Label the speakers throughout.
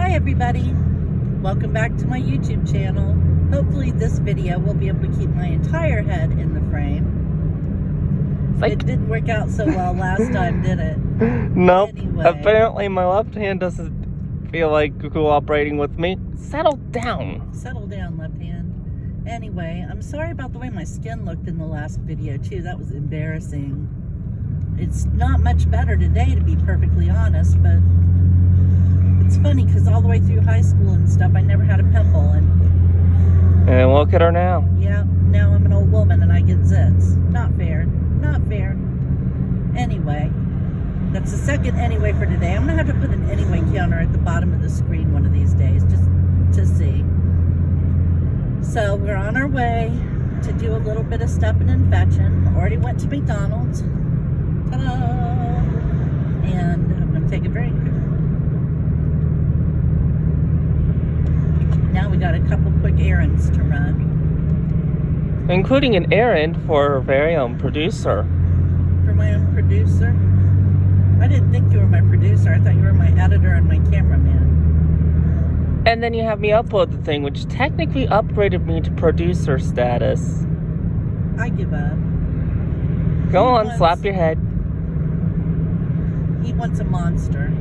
Speaker 1: Hi everybody, welcome back to my YouTube channel. Hopefully this video will be able to keep my entire head in the frame. It didn't work out so well last time, did it?
Speaker 2: Nope.
Speaker 1: Anyway.
Speaker 2: Apparently my left hand doesn't feel like cooperating with me. Settle down.
Speaker 1: Settle down, left hand. Anyway, I'm sorry about the way my skin looked in the last video too. That was embarrassing. It's not much better today, to be perfectly honest, but it's funny because all the way through high school and stuff, I never had a pimple,
Speaker 2: And look at her now.
Speaker 1: yeah, now I'm an old woman and I get zits. Not fair. Not fair. Anyway, that's the second anyway for today. I'm going to have to put an anyway counter at the bottom of the screen one of these days just to see. So we're on our way to do a little bit of stepping and fetching. Already went to McDonald's. Ta-da! And I'm going to take a drink. Now we got a couple quick errands to run.
Speaker 2: Including an errand for our very own producer.
Speaker 1: For my own producer? I didn't think you were my producer. I thought you were my editor and my cameraman.
Speaker 2: And then you have me upload the thing, which technically upgraded me to producer status.
Speaker 1: I give up.
Speaker 2: Go on, slap your head.
Speaker 1: He wants a monster.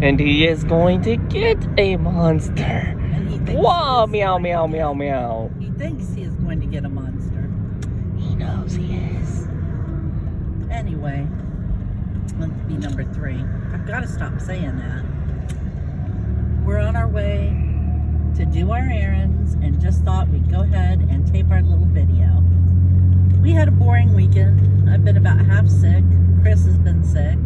Speaker 2: And he is going to get a monster.
Speaker 1: And he thinks
Speaker 2: Whoa,
Speaker 1: he is
Speaker 2: meow,
Speaker 1: going
Speaker 2: meow,
Speaker 1: to
Speaker 2: meow,
Speaker 1: get-
Speaker 2: meow.
Speaker 1: He thinks he is going to get a monster.
Speaker 2: He knows he is.
Speaker 1: Anyway, let's be number 3. I've got to stop saying that. We're on our way to do our errands and just thought we'd go ahead and tape our little video. We had a boring weekend. I've been about half sick. Chris has been sick.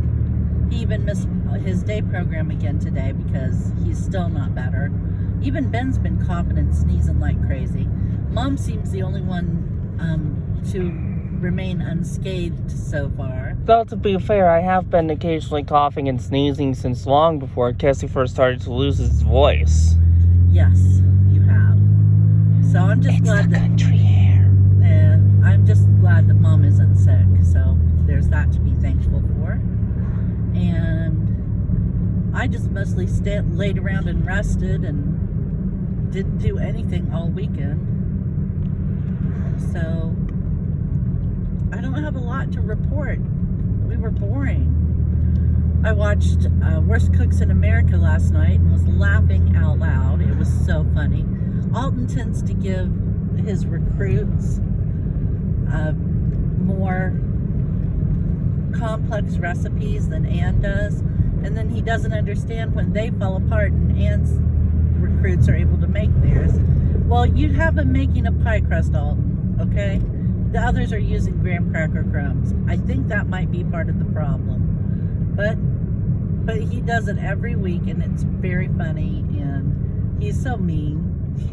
Speaker 1: He even missed his day program again today because he's still not better. Even Ben's been coughing and sneezing like crazy. Mom seems the only one to remain unscathed so far.
Speaker 2: Though, to be fair, I have been occasionally coughing and sneezing since long before Cassie first started to lose his voice.
Speaker 1: Yes, you have. So I'm just glad that
Speaker 2: country air.
Speaker 1: I'm just glad that Mom isn't sick. So there's that to be thankful for. And I just mostly laid around and rested and didn't do anything all weekend. So I don't have a lot to report. We were boring. I watched Worst Cooks in America last night and was laughing out loud. It was so funny. Alton tends to give his recruits more complex recipes than Ann does, and then he doesn't understand when they fall apart and Ann's recruits are able to make theirs. Well, you have him making a pie crust, Alton, okay? The others are using graham cracker crumbs. I think that might be part of the problem, but he does it every week and it's very funny, and he's so mean.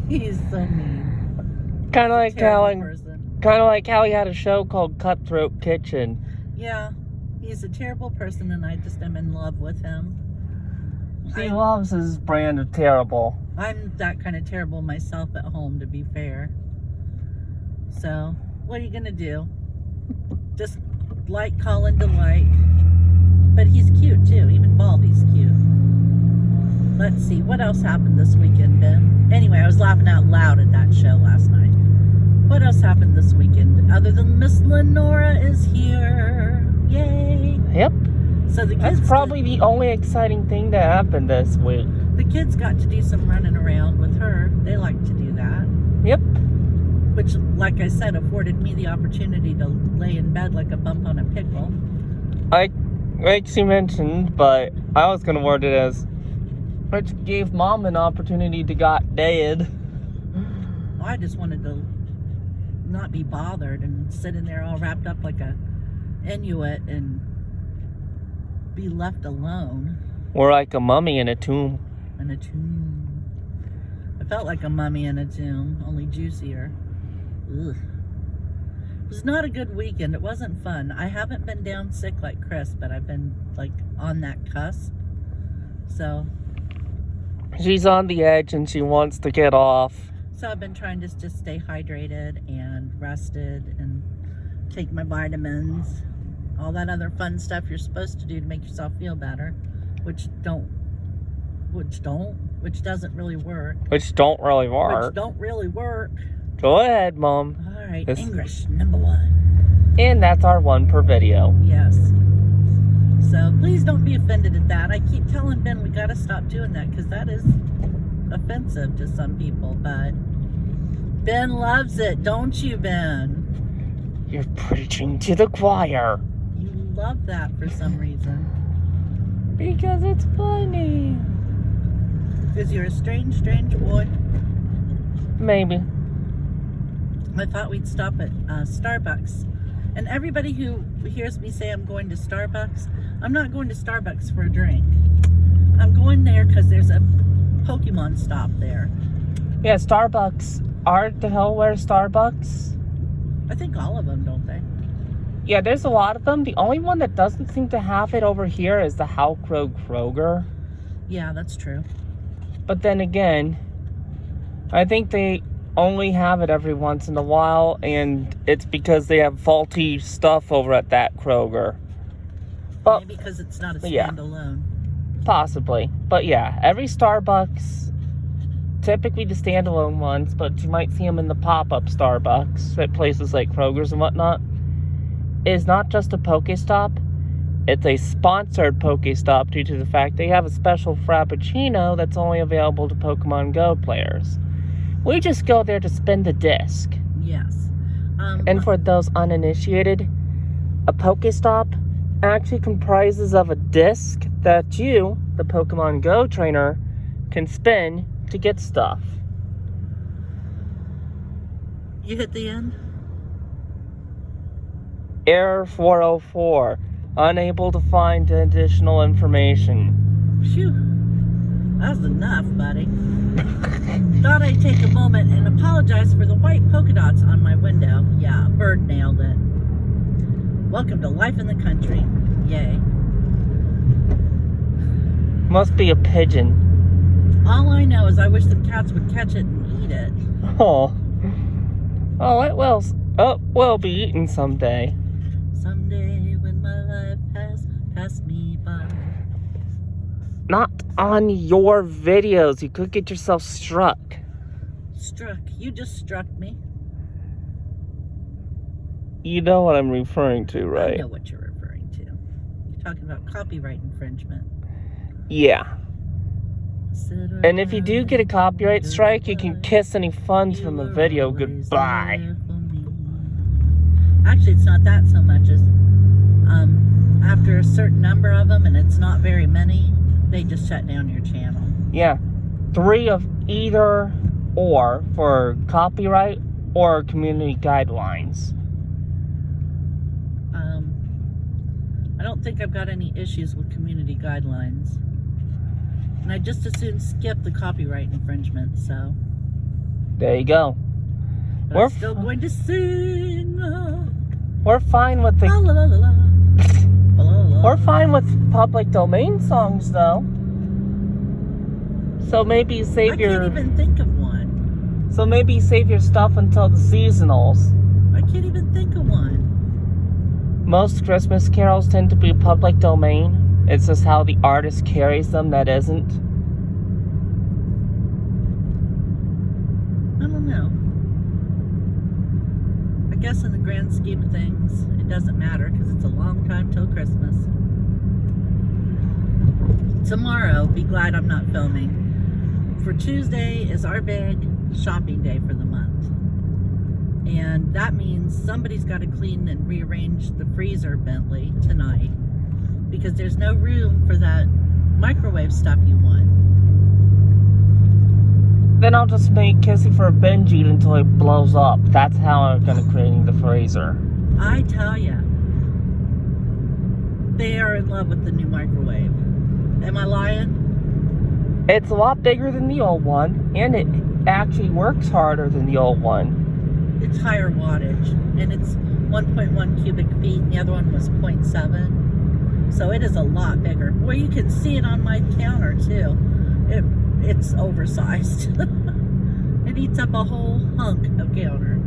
Speaker 1: He's so mean.
Speaker 2: Kind of like how he had a show called Cutthroat Kitchen.
Speaker 1: Yeah, he's a terrible person, and I just am in love with him.
Speaker 2: He loves his brand of terrible.
Speaker 1: I'm that kind of terrible myself at home, to be fair. So, what are you gonna do? Just like Colin to like. But he's cute too. Even Baldy's cute. Let's see, what else happened this weekend, Ben? Anyway, I was laughing out loud at that show last night. What else happened this weekend? Other than Miss Lenora is here. Yay!
Speaker 2: Yep.
Speaker 1: So the kids
Speaker 2: That's probably the only exciting thing that happened this week.
Speaker 1: The kids got to do some running around with her. They like to do that.
Speaker 2: Yep.
Speaker 1: Which, like I said, afforded me the opportunity to lay in bed like a bump on a pickle.
Speaker 2: Like she mentioned, but I was going to word it as, which gave Mom an opportunity to got dead.
Speaker 1: Well, I just wanted to not be bothered and sit in there all wrapped up like a Inuit and be left alone.
Speaker 2: Or like a mummy in a tomb.
Speaker 1: In a tomb. I felt like a mummy in a tomb, only juicier. Ugh. It was not a good weekend. It wasn't fun. I haven't been down sick like Chris, but I've been like on that cusp. So
Speaker 2: She's on the edge and she wants to get off.
Speaker 1: So I've been trying to just stay hydrated and rested and take my vitamins, all that other fun stuff you're supposed to do to make yourself feel better, which which doesn't really work.
Speaker 2: Which don't really work. Go ahead, Mom.
Speaker 1: All right, English number 1.
Speaker 2: And that's our 1 per video.
Speaker 1: Yes. So please don't be offended at that. I keep telling Ben we gotta stop doing that because that is offensive to some people, but Ben loves it, don't you, Ben?
Speaker 2: You're preaching to the choir.
Speaker 1: You love that for some reason.
Speaker 2: Because it's funny.
Speaker 1: Because you're a strange boy.
Speaker 2: Maybe.
Speaker 1: I thought we'd stop at Starbucks. And everybody who hears me say I'm going to Starbucks, I'm not going to Starbucks for a drink. I'm going there because there's a Pokemon stop there.
Speaker 2: Yeah, Starbucks. Aren't the hell where Starbucks?
Speaker 1: I think all of them, don't they?
Speaker 2: Yeah, there's a lot of them. The only one that doesn't seem to have it over here is the Halcro Kroger.
Speaker 1: Yeah, that's true.
Speaker 2: But then again, I think they only have it every once in a while, and it's because they have faulty stuff over at that Kroger. But
Speaker 1: maybe because it's not a standalone.
Speaker 2: Yeah, possibly. But yeah, every Starbucks, typically the standalone ones, but you might see them in the pop-up Starbucks at places like Kroger's and whatnot, is not just a Pokestop. It's a sponsored Pokestop due to the fact they have a special Frappuccino that's only available to Pokemon Go players. We just go there to spin the disc.
Speaker 1: Yes.
Speaker 2: And for those uninitiated, a Pokestop actually comprises of a disc that you, the Pokemon Go trainer, can spin to get stuff.
Speaker 1: You hit the end?
Speaker 2: Error 404. Unable to find additional information.
Speaker 1: Phew. That was enough, buddy. Thought I'd take a moment and apologize for the white polka dots on my window. Yeah, bird nailed it. Welcome to life in the country. Yay.
Speaker 2: Must be a pigeon.
Speaker 1: All I know is I wish the cats would catch it and eat it.
Speaker 2: Oh. Oh, it will be eaten someday.
Speaker 1: Someday when my life has passed me by.
Speaker 2: Not on your videos. You could get yourself struck.
Speaker 1: Struck? You just struck me.
Speaker 2: You know what I'm referring to, right?
Speaker 1: I know what you're referring to. You're talking about copyright infringement.
Speaker 2: Yeah. And if you do get a copyright strike, you can kiss any funds from the video goodbye.
Speaker 1: Actually, it's not that so much as after a certain number of them, and it's not very many, they just shut down your channel.
Speaker 2: Yeah. 3 of either or for copyright or community guidelines.
Speaker 1: I don't think I've got any issues with community guidelines. And I just as soon skip the copyright infringement, so.
Speaker 2: There you go.
Speaker 1: But I'm still going to sing.
Speaker 2: We're fine with the...
Speaker 1: La, la, la, la, la. La, la,
Speaker 2: We're fine with public domain songs, though. So maybe save your...
Speaker 1: I can't even think of one.
Speaker 2: So maybe save your stuff until the seasonals.
Speaker 1: I can't even think of one.
Speaker 2: Most Christmas carols tend to be public domain. It's just how the artist carries them that isn't.
Speaker 1: I don't know. I guess in the grand scheme of things, it doesn't matter because it's a long time till Christmas. Tomorrow, be glad I'm not filming. For Tuesday is our big shopping day for the month. And that means somebody's got to clean and rearrange the freezer, Bentley, tonight. Because there's no room for that microwave stuff you want.
Speaker 2: Then I'll just make Kissy for a binge eat until it blows up. That's how I'm gonna clean the freezer.
Speaker 1: I tell ya, they are in love with the new microwave. Am I lying?
Speaker 2: It's a lot bigger than the old one, and it actually works harder than the old one.
Speaker 1: It's higher wattage, and it's 1.1 cubic feet, and the other one was 0.7. So it is a lot bigger. Well, you can see it on my counter, too. It's oversized. It eats up a whole hunk of counter.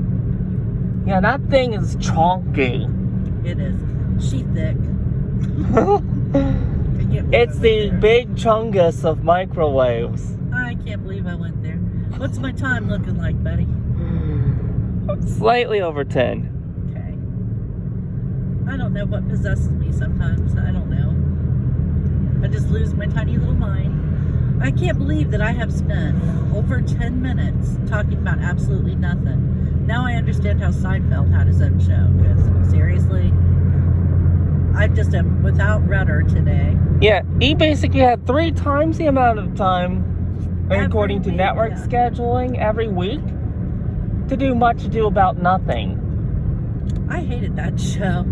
Speaker 2: Yeah, that thing is chunky.
Speaker 1: It is. She thick. can't believe
Speaker 2: It's
Speaker 1: I
Speaker 2: the
Speaker 1: went there.
Speaker 2: big chungus of microwaves.
Speaker 1: I can't believe I went there. What's my time looking like, buddy?
Speaker 2: Slightly over 10.
Speaker 1: Okay. I don't know what possesses me sometimes. I don't know. I just lose my tiny little mind. I can't believe that I have spent over 10 minutes talking about absolutely nothing. Now I understand how Seinfeld had his own show. Because seriously, I just am without rudder today.
Speaker 2: Yeah, he basically had 3 times the amount of time, according to
Speaker 1: week,
Speaker 2: network
Speaker 1: yeah.
Speaker 2: scheduling, every week to do much ado about nothing.
Speaker 1: I hated that show.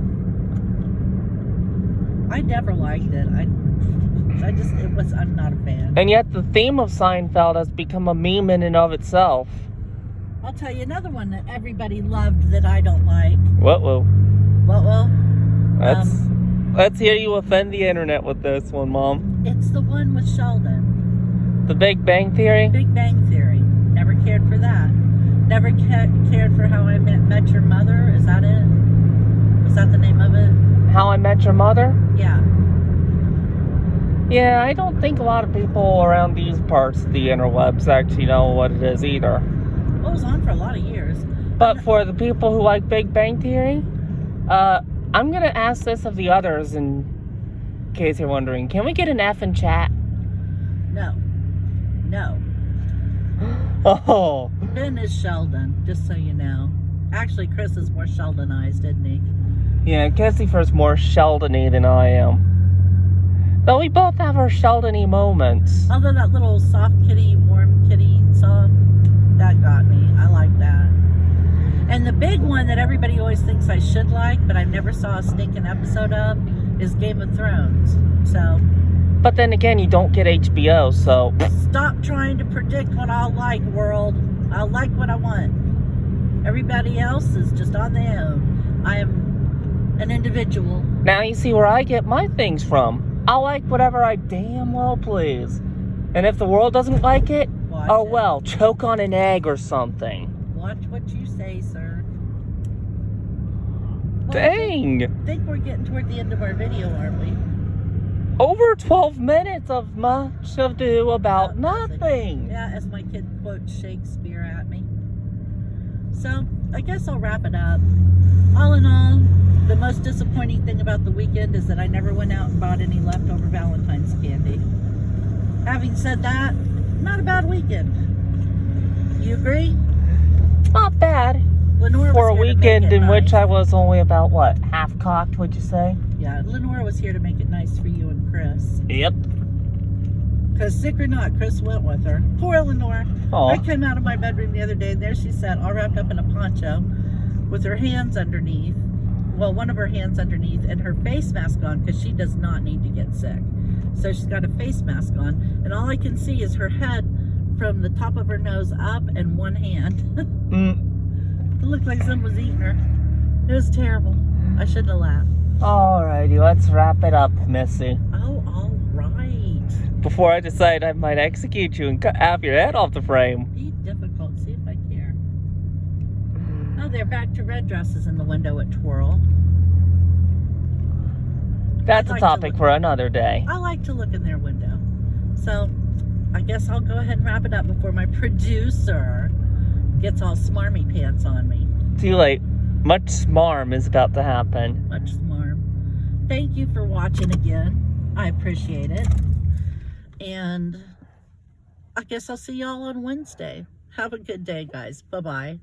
Speaker 1: I never liked it. I'm not a fan.
Speaker 2: And yet the theme of Seinfeld has become a meme in and of itself.
Speaker 1: I'll tell you another one that everybody loved that I don't like.
Speaker 2: Whoa.
Speaker 1: Well,
Speaker 2: Let's hear you offend the internet with this one, Mom.
Speaker 1: it's the one with Sheldon.
Speaker 2: The Big Bang Theory?
Speaker 1: Big Bang Theory. Never cared for that. Never cared for How I Met Your Mother. Is that it? Was that the name of it?
Speaker 2: How I Met Your Mother?
Speaker 1: Yeah.
Speaker 2: Yeah, I don't think a lot of people around these parts of the interwebs actually know what it is either.
Speaker 1: Well, it was on for a lot of years.
Speaker 2: But for the people who like Big Bang Theory, I'm going to ask this of the others in case you're wondering. Can we get an F in chat?
Speaker 1: No.
Speaker 2: Oh.
Speaker 1: Ben is Sheldon, just so you know. Actually, Chris is more Sheldonized, isn't he?
Speaker 2: Yeah, Kessifer's more Sheldon-y than I am. Though we both have our Sheldon-y moments.
Speaker 1: Although that little soft kitty, warm kitty song, that got me. I like that. And the big one that everybody always thinks I should like, but I never saw a stinking episode of, is Game of Thrones. So,
Speaker 2: But then again, you don't get HBO, so...
Speaker 1: stop trying to predict what I'll like, world. I'll like what I want. Everybody else is just on their own. I am an individual.
Speaker 2: Now you see where I get my things from. I'll like whatever I damn well please. And if the world doesn't like it,
Speaker 1: Watch
Speaker 2: oh
Speaker 1: it.
Speaker 2: well, choke on an egg or something.
Speaker 1: Watch what you say, sir. Well,
Speaker 2: Dang!
Speaker 1: I think we're getting toward the end of our video, aren't we?
Speaker 2: Over 12 minutes of much ado about nothing.
Speaker 1: Yeah, as my kid quotes Shakespeare at me. So, I guess I'll wrap it up. All in all, the most disappointing thing about the weekend is that I never went out and bought any leftover Valentine's candy. Having said that, not a bad weekend. You agree?
Speaker 2: Not bad.
Speaker 1: Lenore
Speaker 2: For a
Speaker 1: was here to
Speaker 2: weekend
Speaker 1: make it
Speaker 2: in which
Speaker 1: nice.
Speaker 2: I was only about, what, half-cocked, would you say?
Speaker 1: Yeah, Lenore was here to make it nice for you and Chris.
Speaker 2: Yep.
Speaker 1: Because sick or not, Chris went with her. Poor Lenore.
Speaker 2: Aw.
Speaker 1: I came out of my bedroom the other day, and there she sat, all wrapped up in a poncho, with her hands underneath. Well, one of her hands underneath, and her face mask on, because she does not need to get sick. So she's got a face mask on, and all I can see is her head from the top of her nose up and one hand. It looked like someone was eating her. It was terrible. I shouldn't have laughed.
Speaker 2: Alrighty, let's wrap it up, Missy.
Speaker 1: Oh, all right.
Speaker 2: Before I decide I might execute you and cut half your head off the frame.
Speaker 1: Be difficult. See if I care. Oh, they're back to red dresses in the window at Twirl.
Speaker 2: That's
Speaker 1: I'd
Speaker 2: a
Speaker 1: like
Speaker 2: topic
Speaker 1: to
Speaker 2: for another day.
Speaker 1: I like to look in their window. So, I guess I'll go ahead and wrap it up before my producer gets all smarmy pants on me.
Speaker 2: Too late. Much smarm is about to happen.
Speaker 1: Much smarm. Thank you for watching again. I appreciate it. And I guess I'll see y'all on Wednesday. Have a good day, guys. Bye-bye.